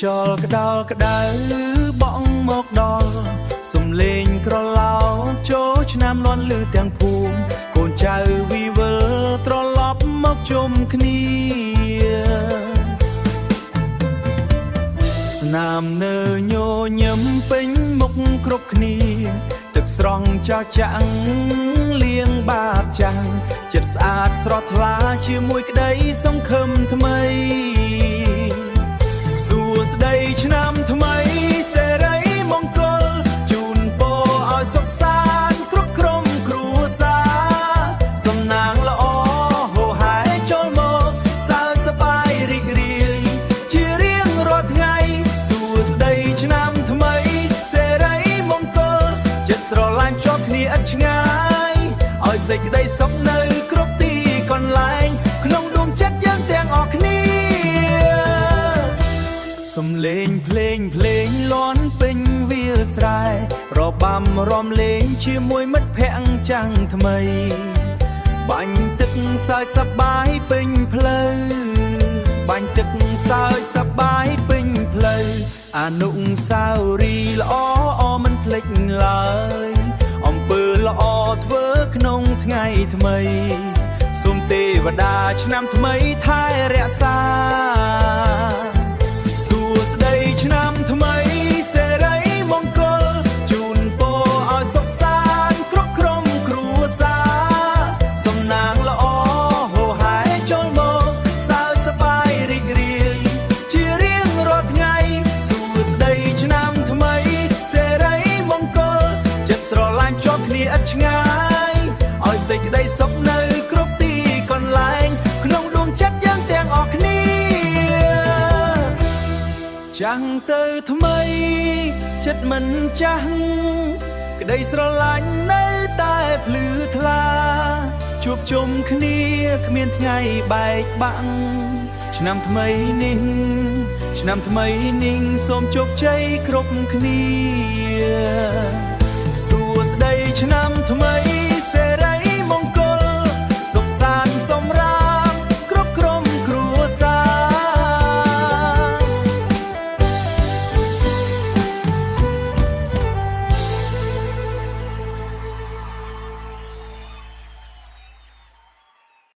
លក្តោលក្តៅបងមកដល់សំលេងក្រឡោចូលឆ្នាំលាន់លឺទាំងភូមិកូនចៅវិវលត្រឡប់មកជុំគ្នាស្នាមនៅញញឹមពេញមុខគ្រប់គ្នាទឹកស្រង់ចោចាំងលៀងបាបចាំងចិត្តស្អាតស្រស់ថ្លាជាមួយក្តីសង្ឃឹមថ្មីសួស្តីឆ្នាំថ្មីសេរីមង្គលជូនពរឲ្យសុខសាន្តគ្រប់ក្រុមគ្រួសារសំណាងល្អហូរហែចូលមកសើចសប្បាយរីករាយជារៀងរាល់ថ្ងៃសួស្តីឆ្នាំថ្មីសេរីមង្គលចិត្តស្រឡាញ់ភ្ជាប់គ្នាឥតឆ្ងាយឲ្យសេចក្តីសុខនៅគ្រប់ទីកន្លែងក្នុងដួងចិត្តយើងទាំងអស់គ្នាសំឡេងភ្លេងលាន់ពេញវាលស្រែរបាំរំលេងជាមួយមិត្តភក្តិចាំងថ្មីបាញ់ទឹកសើចសប្បាយពេញផ្លូវបាញ់ទឹកសើចសប្បាយពេញផ្លូវអនុស្សាវរីយ៍ល្អមិនភ្លេចឡើយអំពើល្អធ្វើក្នុងថ្ងៃថ្មីសូមទេវតាឆ្នាំថ្មីថែរក្សាសួស្តីឆ្នាំថ្មីសេរីមង្គលជូនពរឲ្យសុខសាន្តគ្រប់ក្រុមគ្រួសារសំណាងល្អហូរហែចូលមកសើចសប្បាយរីករាយជារៀងរាល់ថ្ងៃសួស្តីឆ្នាំថ្មីសេរីមង្គលចិត្តស្រឡាញ់ភ្ជាប់គ្នាឥតឆ្ងាយឲ្យសេចក្តីសុខនៅគ្រប់ទីកន្លែងក្នុងដួងចិត្តយើងទាំងអស់គ្នាចាំងទៅថ្មីចិត្តមិនចាស់ក្តីស្រឡាញ់នៅតែភ្លឺថ្លាជួបជុំគ្នាគ្មានថ្ងៃបែកបាក់ឆ្នាំថ្មីនេះសូមជោគជ័យគ្រប់គ្នាសួស្តីឆ្នាំថ្មី